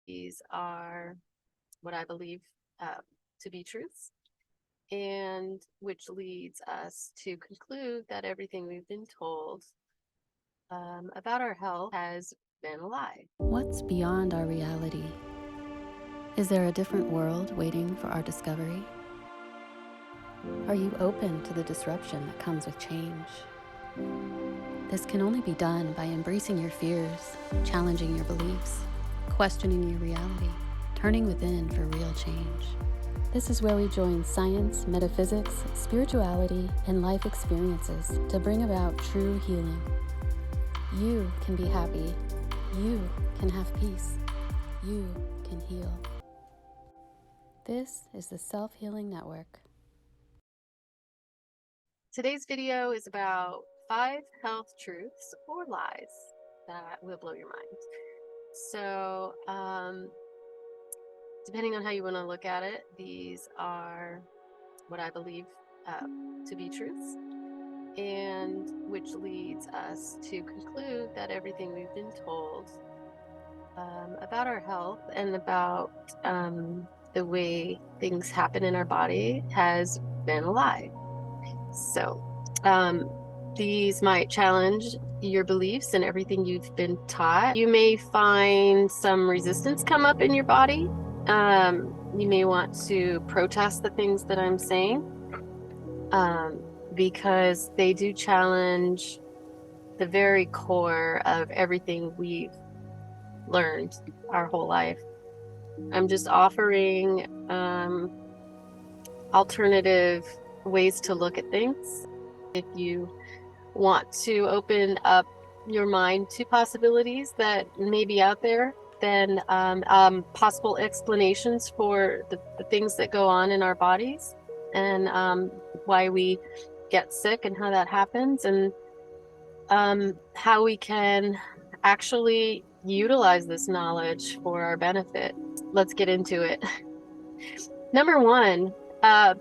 These are what I believe to be truths, and which leads us to conclude that everything we've been told about our health has been a lie. What's beyond our reality? Is there a different world waiting for our discovery? Are you open to the disruption that comes with change? This can only be done by embracing your fears, challenging your beliefs, questioning your reality, turning within for real change. This is where we join science, metaphysics, spirituality, and life experiences to bring about true healing. You can be happy. You can have peace. You can heal. This is the Self-Healing Network. Today's video is about 5 health truths or lies that will blow your mind. So, depending on how you want to look at it, these are what I believe to be truths, and which leads us to conclude that everything we've been told about our health and about the way things happen in our body has been a lie. So these might challenge your beliefs and everything you've been taught. You may find some resistance come up in your body. You may want to protest the things that I'm saying because they do challenge the very core of everything we've learned our whole life. I'm just offering alternative ways to look at things. If you want to open up your mind to possibilities that may be out there, then possible explanations for the things that go on in our bodies and why we get sick and how that happens, and how we can actually utilize this knowledge for our benefit. Let's get into it. Number 1,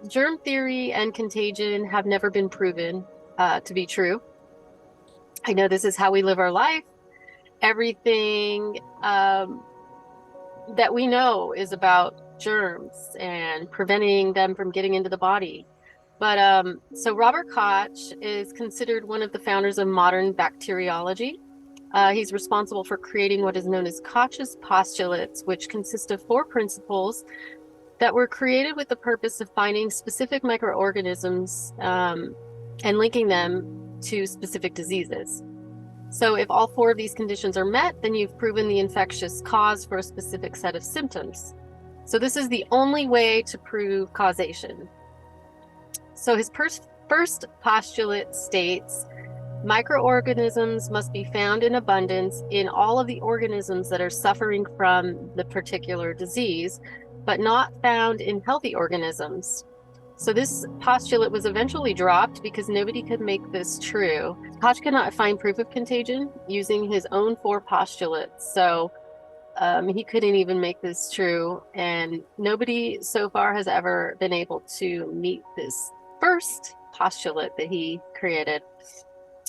germ theory and contagion have never been proven to be true. I know this is how we live our life. Everything that we know is about germs and preventing them from getting into the body. But so Robert Koch is considered one of the founders of modern bacteriology. He's responsible for creating what is known as Koch's postulates, which consist of 4 principles that were created with the purpose of finding specific microorganisms and linking them to specific diseases. So if all 4 of these conditions are met, then you've proven the infectious cause for a specific set of symptoms. So this is the only way to prove causation. So his first postulate states, microorganisms must be found in abundance in all of the organisms that are suffering from the particular disease, but not found in healthy organisms. So this postulate was eventually dropped because nobody could make this true. Koch could not find proof of contagion using his own 4 postulates. So he couldn't even make this true. And nobody so far has ever been able to meet this first postulate that he created.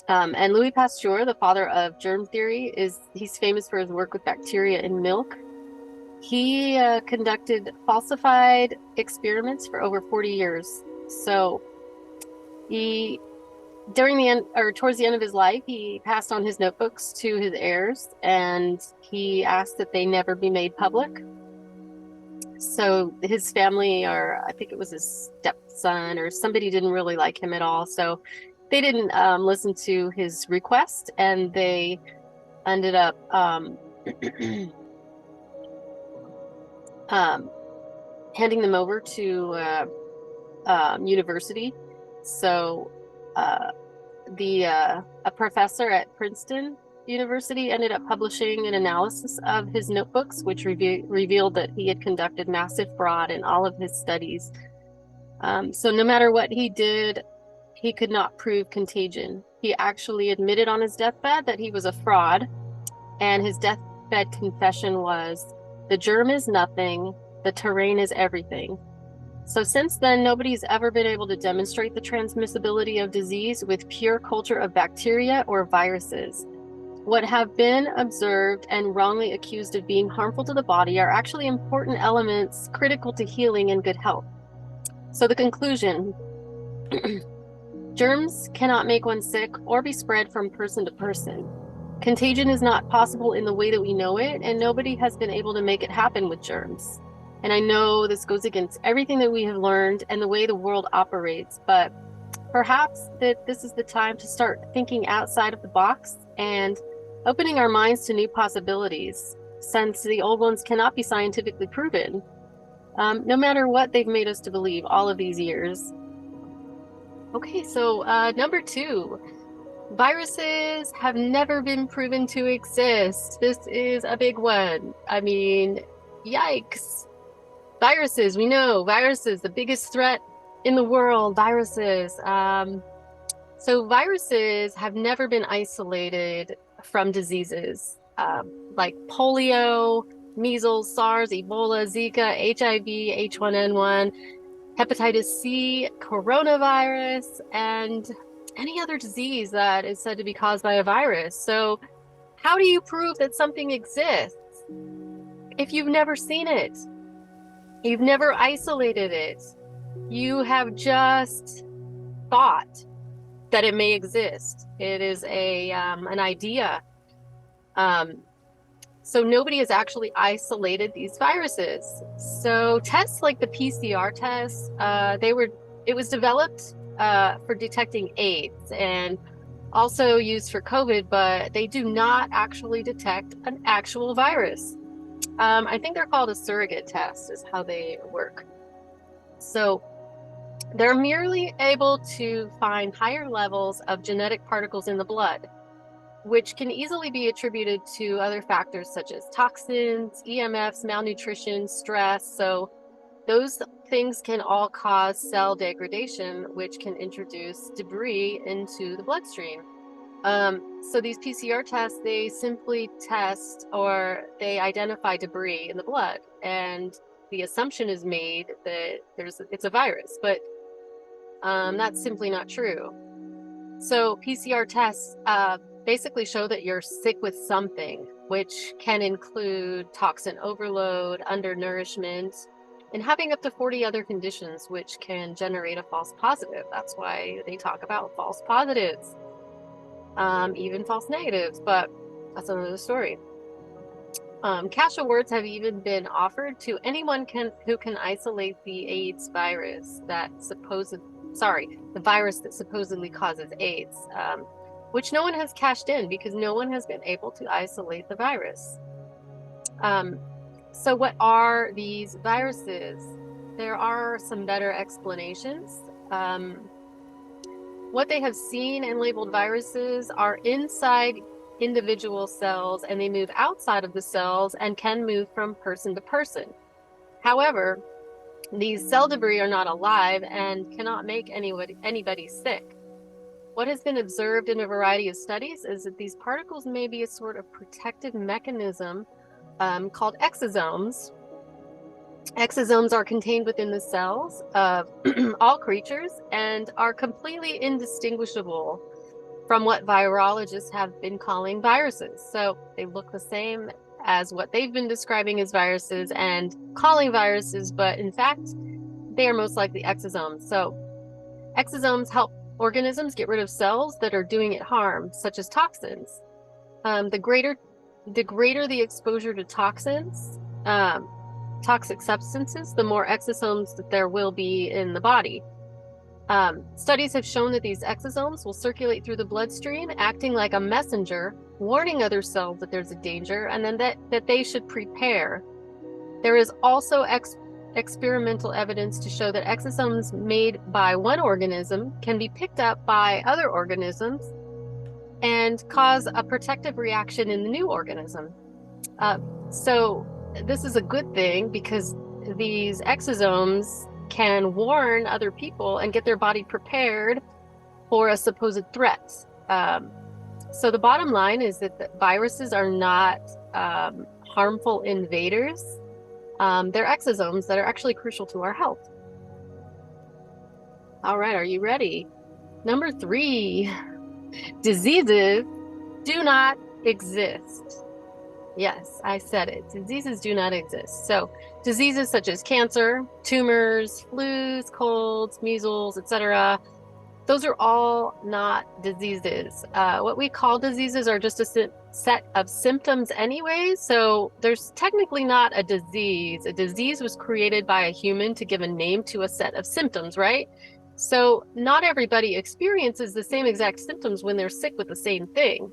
And Louis Pasteur, the father of germ theory, he's famous for his work with bacteria in milk. He conducted falsified experiments for over 40 years. So towards the end of his life, he passed on his notebooks to his heirs, and he asked that they never be made public. So his family, or I think it was his stepson or somebody, didn't really like him at all. So they didn't listen to his request, and they ended up handing them over to university. So a professor at Princeton University ended up publishing an analysis of his notebooks, which revealed that he had conducted massive fraud in all of his studies. So no matter what he did, he could not prove contagion. He actually admitted on his deathbed that he was a fraud, and his deathbed confession was, "The germ is nothing, the terrain is everything." So since then, nobody's ever been able to demonstrate the transmissibility of disease with pure culture of bacteria or viruses. What have been observed and wrongly accused of being harmful to the body are actually important elements critical to healing and good health. So the conclusion, germs cannot make one sick or be spread from person to person. Contagion is not possible in the way that we know it, and nobody has been able to make it happen with germs. And I know this goes against everything that we have learned and the way the world operates, but perhaps that this is the time to start thinking outside of the box and opening our minds to new possibilities, since the old ones cannot be scientifically proven, no matter what they've made us to believe all of these years. Okay, so number 2, viruses have never been proven to exist. This is a big one. I mean, yikes. Viruses, we know, viruses, the biggest threat in the world, viruses. So viruses have never been isolated from diseases like polio, measles, SARS, Ebola, Zika, HIV, H1N1, hepatitis C, coronavirus, and any other disease that is said to be caused by a virus. So how do you prove that something exists if you've never seen it? You've never isolated it. You have just thought that it may exist. It is an idea. So nobody has actually isolated these viruses. So tests like the PCR tests, it was developed for detecting AIDS and also used for COVID, but they do not actually detect an actual virus. I think they're called a surrogate test is how they work. So they're merely able to find higher levels of genetic particles in the blood, which can easily be attributed to other factors such as toxins, EMFs, malnutrition, stress. So those things can all cause cell degradation, which can introduce debris into the bloodstream. So these PCR tests, they simply test or they identify debris in the blood, and the assumption is made that it's a virus, but that's simply not true. So PCR tests basically show that you're sick with something, which can include toxin overload, undernourishment, and having up to 40 other conditions, which can generate a false positive. That's why they talk about false positives, even false negatives, but that's another story. Cash awards have even been offered to anyone who can isolate the AIDS virus the virus that supposedly causes AIDS, which no one has cashed in because no one has been able to isolate the virus. So what are these viruses? There are some better explanations. What they have seen and labeled viruses are inside individual cells, and they move outside of the cells and can move from person to person. However, these cell debris are not alive and cannot make anybody sick. What has been observed in a variety of studies is that these particles may be a sort of protective mechanism called exosomes. Exosomes are contained within the cells of all creatures and are completely indistinguishable from what virologists have been calling viruses. So they look the same as what they've been describing as viruses and calling viruses, but in fact, they are most likely exosomes. So exosomes help organisms get rid of cells that are doing it harm, such as toxins. The greater the exposure to toxins, toxic substances, the more exosomes that there will be in the body. Studies have shown that these exosomes will circulate through the bloodstream, acting like a messenger, warning other cells that there's a danger and then that they should prepare. There is also experimental evidence to show that exosomes made by one organism can be picked up by other organisms and cause a protective reaction in the new organism. So this is a good thing because these exosomes can warn other people and get their body prepared for a supposed threat. So the bottom line is that the viruses are not harmful invaders. They're exosomes that are actually crucial to our health. All right, are you ready? Number 3, diseases do not exist. Yes, I said it. Diseases do not exist. So diseases such as cancer, tumors, flus, colds, measles, etc., those are all not diseases. What we call diseases are just a set of symptoms anyway. So there's technically not a disease. A disease was created by a human to give a name to a set of symptoms, right? So not everybody experiences the same exact symptoms when they're sick with the same thing.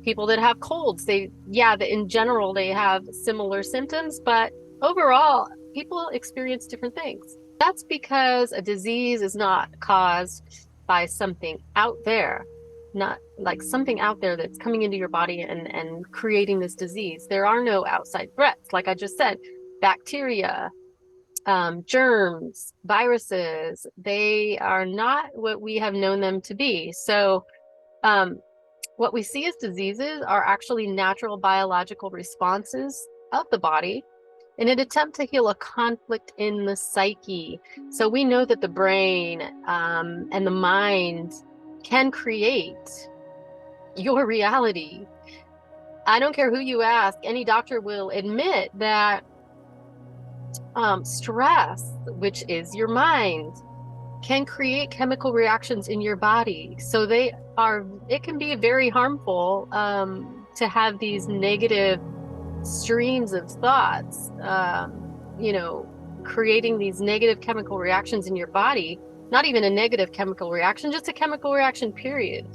People that have colds, in general, they have similar symptoms, but overall, people experience different things. That's because a disease is not caused by something out there, not like something out there that's coming into your body and creating this disease. There are no outside threats. Like I just said, bacteria, germs, viruses, they are not what we have known them to be. So, what we see as diseases are actually natural biological responses of the body in an attempt to heal a conflict in the psyche. So we know that the brain and the mind can create your reality. I don't care who you ask, any doctor will admit that stress, which is your mind, can create chemical reactions in your body. So it can be very harmful to have these negative streams of thoughts, creating these negative chemical reactions in your body. Not even a negative chemical reaction, just a chemical reaction, period.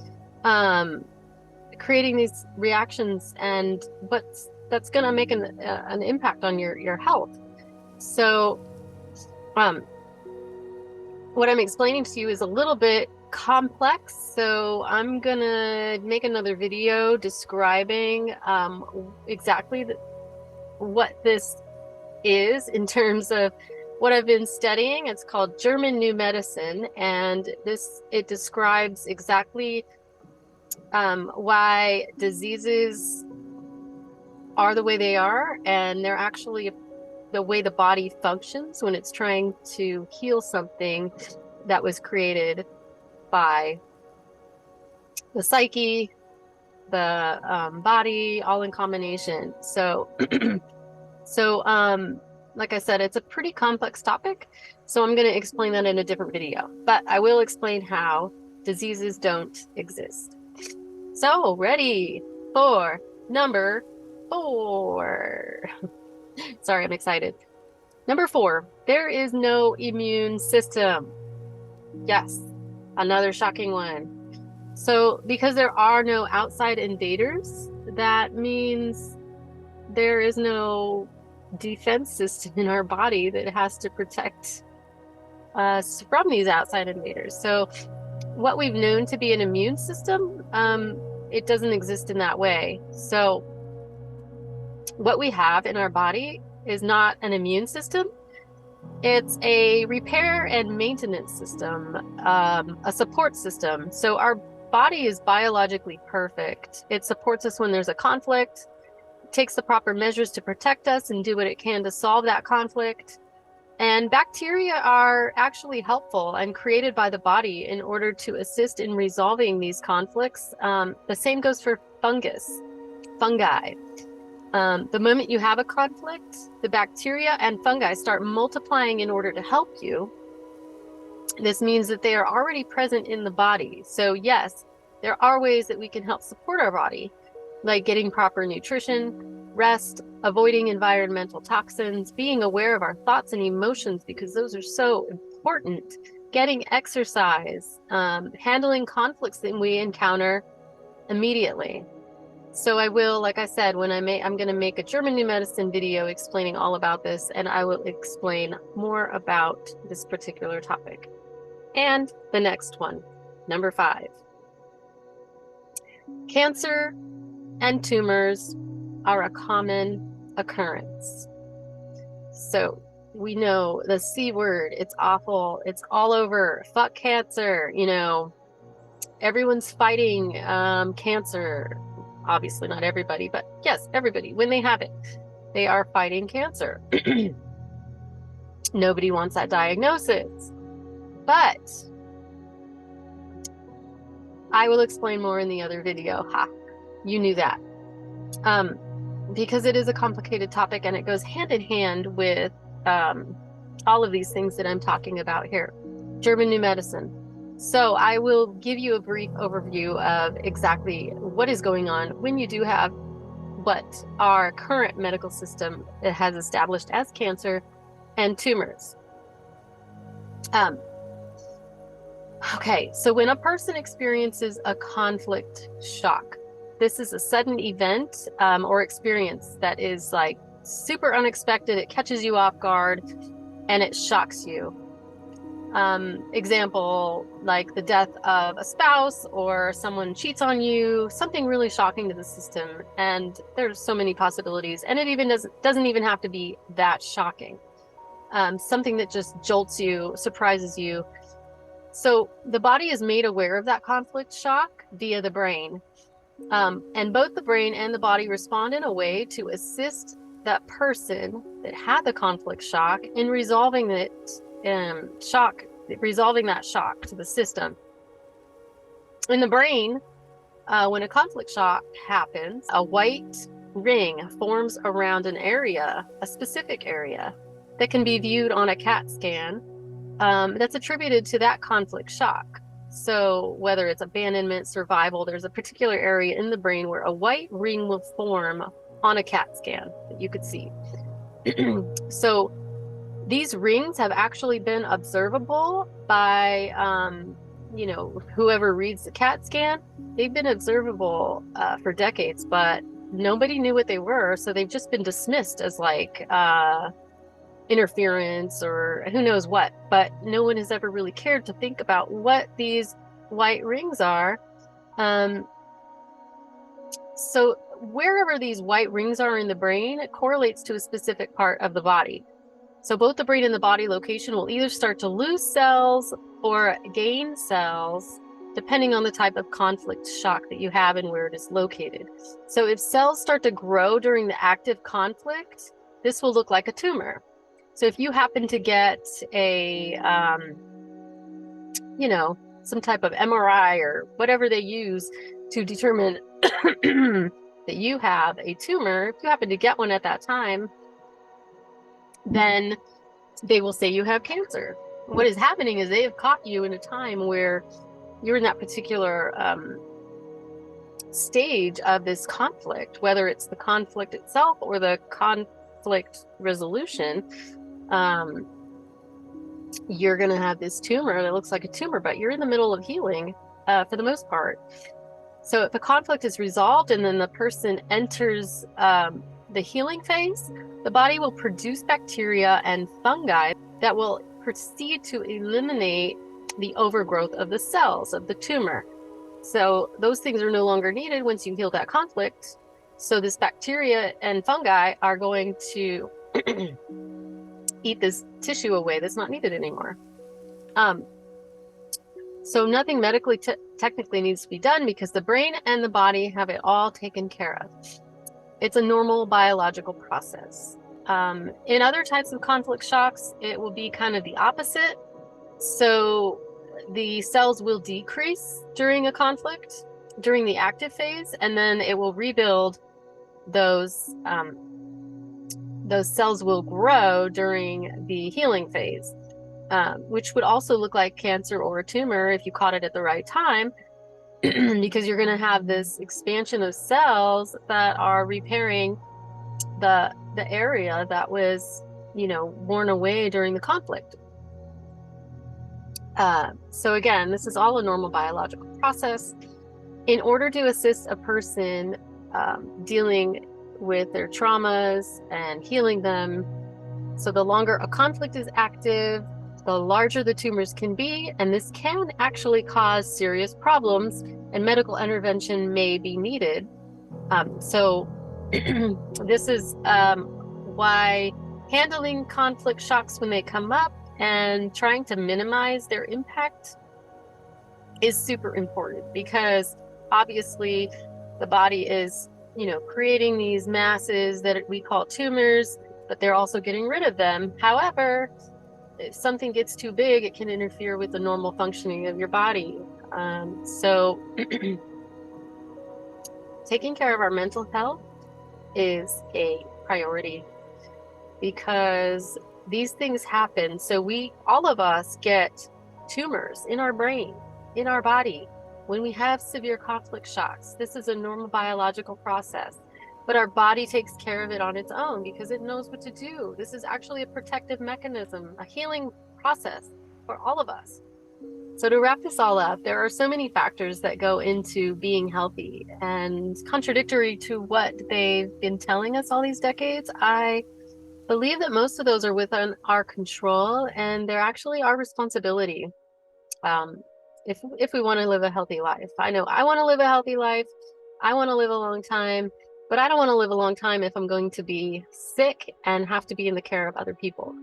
Creating these reactions, and that's going to make an impact on your health. So, what I'm explaining to you is a little bit complex, so I'm gonna make another video describing exactly what this is in terms of what I've been studying. It's called German New Medicine, and it describes exactly why diseases are the way they are, and they're actually the way the body functions when it's trying to heal something that was created by the psyche, the body, all in combination. So, like I said, it's a pretty complex topic. So I'm going to explain that in a different video, but I will explain how diseases don't exist. So ready for number 4. Sorry, I'm excited. Number 4, there is no immune system. Yes, another shocking one. So because there are no outside invaders, that means there is no defense system in our body that has to protect us from these outside invaders. So what we've known to be an immune system, it doesn't exist in that way. So what we have in our body is not an immune system. It's a repair and maintenance system, a support system. So our body is biologically perfect. It supports us when there's a conflict, takes the proper measures to protect us and do what it can to solve that conflict. And bacteria are actually helpful and created by the body in order to assist in resolving these conflicts. The same goes for fungi. The moment you have a conflict, the bacteria and fungi start multiplying in order to help you. This means that they are already present in the body. So yes, there are ways that we can help support our body, like getting proper nutrition, rest, avoiding environmental toxins, being aware of our thoughts and emotions, because those are so important, getting exercise, handling conflicts that we encounter immediately. So I will, like I said, I'm going to make a German New Medicine video explaining all about this, and I will explain more about this particular topic. And the next one, number 5. Cancer and tumors are a common occurrence. So we know the C word, it's awful. It's all over. Fuck cancer. Everyone's fighting cancer. Obviously not everybody, but yes, everybody, when they have it, they are fighting cancer. Nobody wants that diagnosis, but I will explain more in the other video. Ha, you knew that. because it is a complicated topic and it goes hand in hand with all of these things that I'm talking about here. German New Medicine. So I will give you a brief overview of exactly what is going on when you do have what our current medical system has established as cancer and tumors. Okay, so when a person experiences a conflict shock, this is a sudden event or experience that is like super unexpected. It catches you off guard and it shocks you. Example, like the death of a spouse or someone cheats on you, something really shocking to the system. And there's so many possibilities. And it even doesn't even have to be that shocking. Something that just jolts you, surprises you. So the body is made aware of that conflict shock via the brain. And both the brain and the body respond in a way to assist that person that had the conflict shock in resolving that shock to the system. In the brain, when a conflict shock happens, a white ring forms around an area, a specific area, that can be viewed on a CAT scan that's attributed to that conflict shock. So whether it's abandonment, survival, there's a particular area in the brain where a white ring will form on a CAT scan that you could see. So these rings have actually been observable by, whoever reads the CAT scan. They've been observable for decades, but nobody knew what they were. So they've just been dismissed as like interference or who knows what, but no one has ever really cared to think about what these white rings are. So wherever these white rings are in the brain, it correlates to a specific part of the body. So both the brain and the body location will either start to lose cells or gain cells, depending on the type of conflict shock that you have and where it is located. So if cells start to grow during the active conflict, this will look like a tumor. So if you happen to get a, some type of MRI or whatever they use to determine that you have a tumor, if you happen to get one at that time, then they will say you have cancer. What is happening is they have caught you in a time where you're in that particular stage of this conflict, whether it's the conflict itself or the conflict resolution. You're going to have this tumor that looks like a tumor, but you're in the middle of healing for the most part. So if the conflict is resolved and then the person enters the healing phase, the body will produce bacteria and fungi that will proceed to eliminate the overgrowth of the cells of the tumor. So those things are no longer needed once you heal that conflict. So this bacteria and fungi are going to eat this tissue away that's not needed anymore. So nothing medically technically needs to be done because the brain and the body have it all taken care of. It's a normal biological process. In other types of conflict shocks, it will be kind of the opposite. So the cells will decrease during a conflict, during the active phase, and then it will rebuild. Those cells will grow during the healing phase, which would also look like cancer or a tumor if you caught it at the right time, because you're going to have this expansion of cells that are repairing the area that was, worn away during the conflict. So again, this is all a normal biological process. In order to assist a person dealing with their traumas and healing them, so the longer a conflict is active, the larger the tumors can be, and this can actually cause serious problems, and medical intervention may be needed. So this is why handling conflict shocks when they come up and trying to minimize their impact is super important, because obviously the body is, creating these masses that we call tumors, but they're also getting rid of them. However, if something gets too big, it can interfere with the normal functioning of your body. So taking care of our mental health is a priority, because these things happen. So all of us get tumors in our brain, in our body, when we have severe conflict shocks. This is a normal biological process, but our body takes care of it on its own because it knows what to do. This is actually a protective mechanism, a healing process for all of us. So to wrap this all up, there are so many factors that go into being healthy, and contradictory to what they've been telling us all these decades, I believe that most of those are within our control, and they're actually our responsibility. Um, if we want to live a healthy life. I know I want to live a healthy life. I want to live a long time, but I don't want to live a long time if I'm going to be sick and have to be in the care of other people.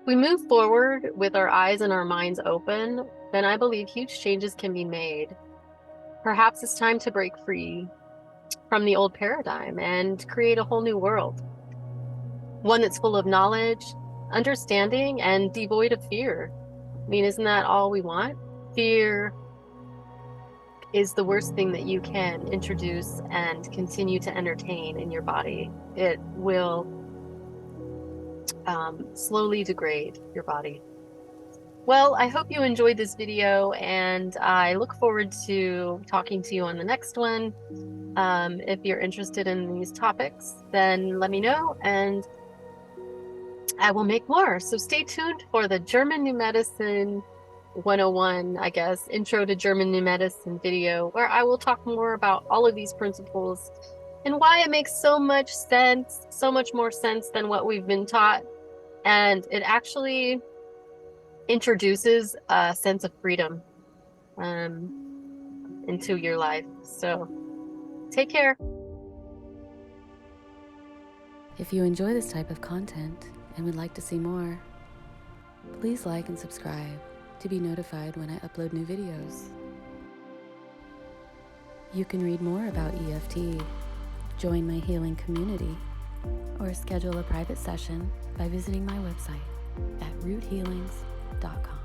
We move forward with our eyes and our minds open, then I believe huge changes can be made. Perhaps it's time to break free from the old paradigm and create a whole new world. One that's full of knowledge, understanding, and devoid of fear. I mean, isn't that all we want? Fear is the worst thing that you can introduce and continue to entertain in your body. It will slowly degrade your body. Well, I hope you enjoyed this video, and I look forward to talking to you on the next one. If you're interested in these topics, then let me know, and I will make more. So stay tuned for the German New Medicine 101, I guess, Intro to German New Medicine video, where I will talk more about all of these principles and why it makes so much sense, so much more sense than what we've been taught. And it actually introduces a sense of freedom into your life. So take care. If you enjoy this type of content and would like to see more, please like and subscribe to be notified when I upload new videos. You can read more about EFT, join my healing community, or schedule a private session by visiting my website at roothealings.com.